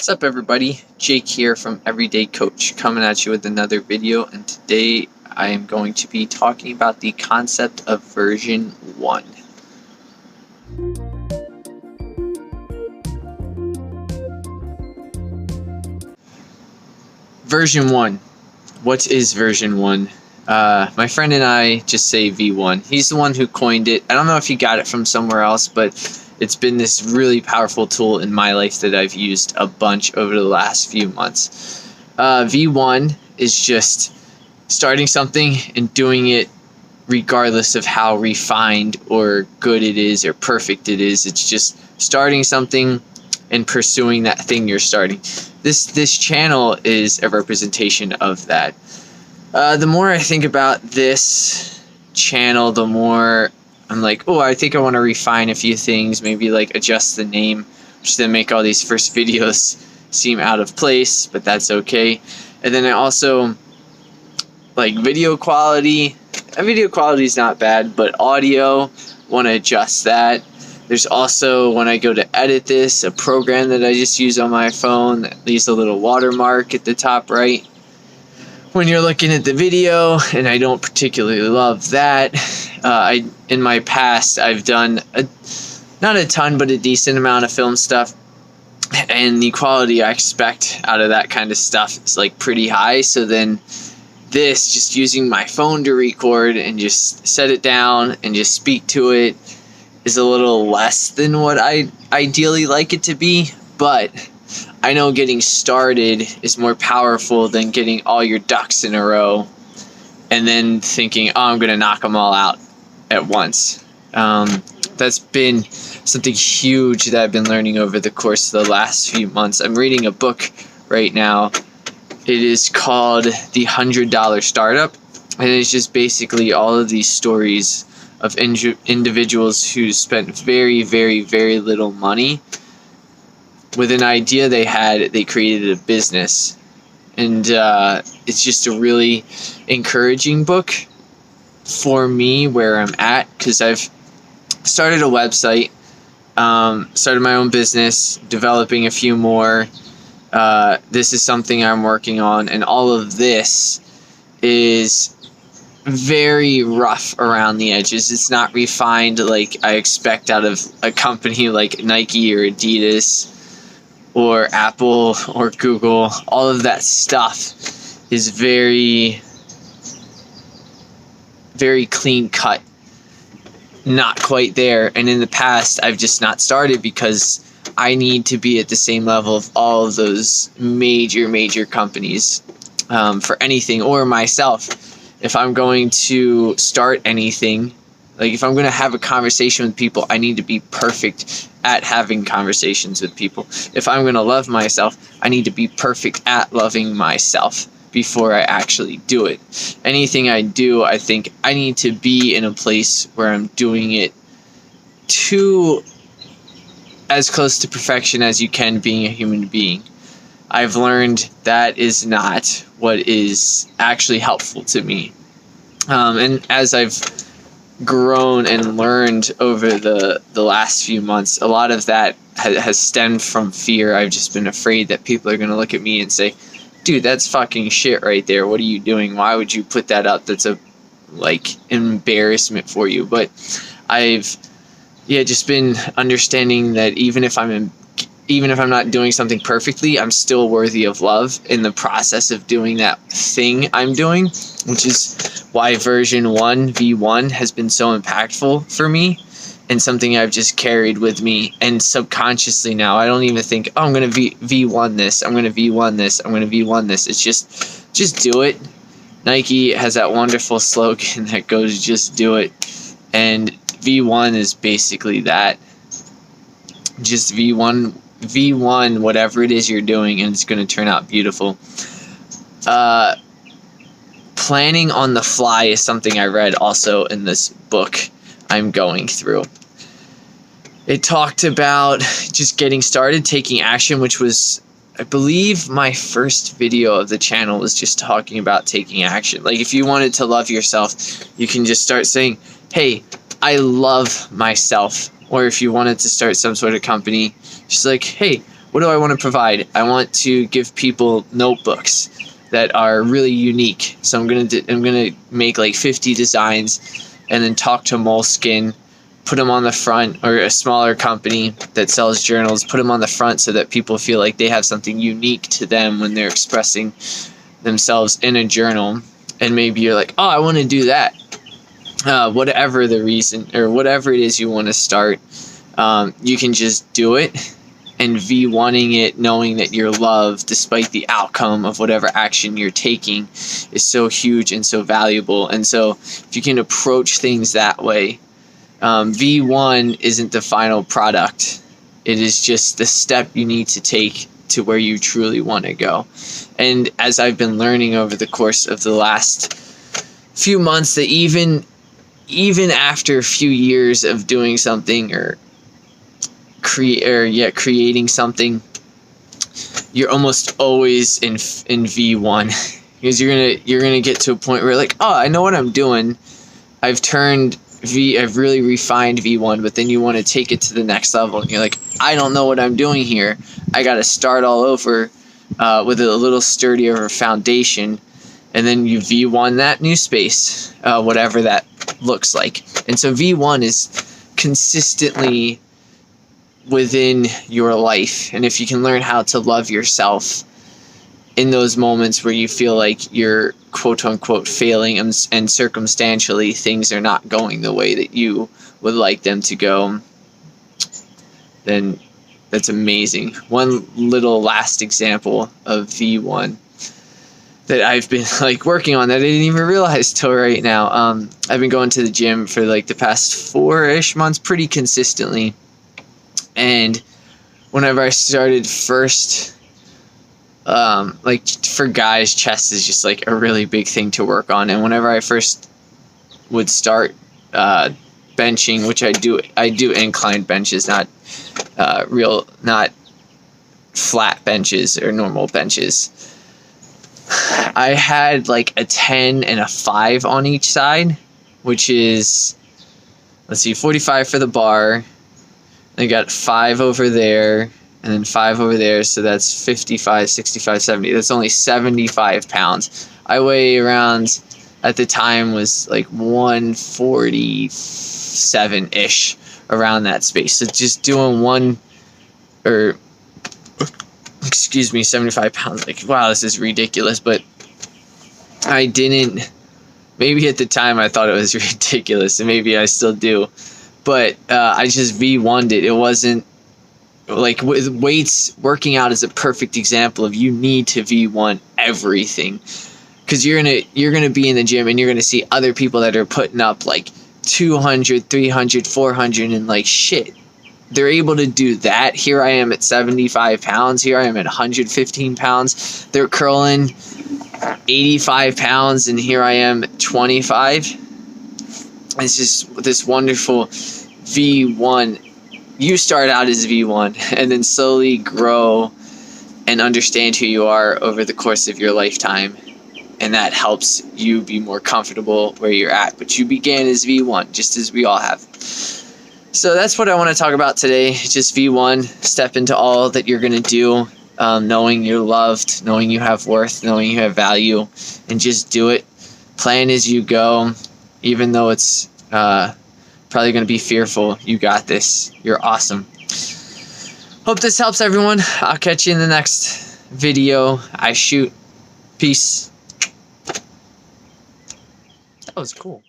What's up everybody, Jake here from Everyday Coach coming at you with another video, and today I am going to be talking about the concept of version 1. Version 1. What is version 1? My friend and I just say V1. He's the one who coined it. I don't know if he got it from somewhere else, but it's been this really powerful tool in my life that I've used a bunch over the last few months. V1 is just starting something and doing it regardless of how refined or good it is or perfect it is. It's just starting something and pursuing that thing you're starting. This channel is a representation of that. The more I think about this channel, the more I'm like, oh, I think I want to refine a few things, maybe like adjust the name, which then make all these first videos seem out of place, but that's okay. And then I also like video quality. Video quality is not bad, but audio, want to adjust that. There's also, when I go to edit this, a program that I just use on my phone that leaves a little watermark at the top right when you're looking at the video, and I don't particularly love that. In my past, I've done not a ton, but a decent amount of film stuff, and the quality I expect out of that kind of stuff is like pretty high. So then this, just using my phone to record and just set it down and just speak to it, is a little less than what I ideally like it to be, but I know getting started is more powerful than getting all your ducks in a row and then thinking, oh, I'm going to knock them all out at once. That's been something huge that I've been learning over the course of the last few months. I'm reading a book right now. It is called The $100 Startup, and it's just basically all of these stories of individuals who spent very, very, very little money. With an idea they had, they created a business. And it's just a really encouraging book for me where I'm at, because I've started a website, started my own business, developing a few more. This is something I'm working on, and all of this is very rough around the edges. It's not refined like I expect out of a company like Nike or Adidas or Apple or Google. All of that stuff is very, very clean cut. Not quite there. And in the past, I've just not started because I need to be at the same level of all of those major companies for anything, or myself. If I'm going to start anything, like if I'm going to have a conversation with people, I need to be perfect at having conversations with people. If I'm going to love myself, I need to be perfect at loving myself before I actually do it. Anything I do, I think I need to be in a place where I'm doing it to as close to perfection as you can, being a human being. I've learned that is not what is actually helpful to me. And as I've grown and learned over the last few months, a lot of that has stemmed from fear. I've just been afraid that people are going to look at me and say, dude, that's fucking shit right there. What are you doing? Why would you put that up? That's a embarrassment for you. But I've just been understanding that even if I'm not doing something perfectly, I'm still worthy of love in the process of doing that thing I'm doing, which is why version 1, V1, has been so impactful for me and something I've just carried with me. And subconsciously now, I don't even think, oh, I'm going to V1 this, I'm going to V1 this, I'm going to V1 this. It's just do it. Nike has that wonderful slogan that goes, just do it. And V1 is basically that. Just V1, whatever it is you're doing, and it's going to turn out beautiful. Planning on the fly is something I read also in this book I'm going through. It talked about just getting started, taking action, which was, I believe, my first video of the channel was just talking about taking action. Like, if you wanted to love yourself, you can just start saying, hey, I love myself. Or if you wanted to start some sort of company, just like, hey, what do I want to provide? I want to give people notebooks that are really unique. So I'm gonna make like 50 designs, and then talk to Moleskine, put them on the front, or a smaller company that sells journals, put them on the front so that people feel like they have something unique to them when they're expressing themselves in a journal. And maybe you're like, oh, I want to do that. Whatever the reason, or whatever it is you want to start, you can just do it. And V1ing it, knowing that you're loved despite the outcome of whatever action you're taking, is so huge and so valuable. And so if you can approach things that way, V1 isn't the final product. It is just the step you need to take to where you truly want to go. And as I've been learning over the course of the last few months, that even after a few years of doing something, or creating something, you're almost always in V1 because you're gonna get to a point where, like, oh, I know what I'm doing. I've really refined V1, but then you want to take it to the next level, and you're like, I don't know what I'm doing here. I got to start all over with a little sturdier foundation, and then you V1 that new space, whatever that looks like. And so V1 is consistently within your life. And if you can learn how to love yourself in those moments where you feel like you're quote unquote failing, and circumstantially things are not going the way that you would like them to go, then that's amazing. One little last example of V1 that I've been like working on that I didn't even realize till right now. I've been going to the gym for like the past 4-ish months pretty consistently. And whenever I started first, like for guys, chest is just like a really big thing to work on. And whenever I first would start benching, which I do inclined benches, not flat benches or normal benches. I had like a 10 and a 5 on each side, which is, let's see, 45 for the bar. I got 5 over there, and then 5 over there, so that's 55, 65, 70. That's only 75 pounds. I weigh around, at the time, was like 147-ish, around that space. So just doing 75 pounds, like, wow, this is ridiculous. But I didn't, maybe at the time I thought it was ridiculous, and maybe I still do. But I just V1'd it. It wasn't like, with weights, working out is a perfect example of you need to V1 everything, because you're gonna be in the gym and you're gonna see other people that are putting up like 200, 300, 400, and like, shit, they're able to do that. Here I am at 75 pounds. Here I am at 115 pounds. They're curling 85 pounds, and here I am at 25. It's just this wonderful V1. You start out as V1 and then slowly grow and understand who you are over the course of your lifetime. And that helps you be more comfortable where you're at. But you began as V1, just as we all have. So that's what I want to talk about today. Just V1, step into all that you're going to do, knowing you're loved, knowing you have worth, knowing you have value, and just do it. Plan as you go. Even though it's probably going to be fearful, you got this. You're awesome. Hope this helps, everyone. I'll catch you in the next video I shoot. Peace. That was cool.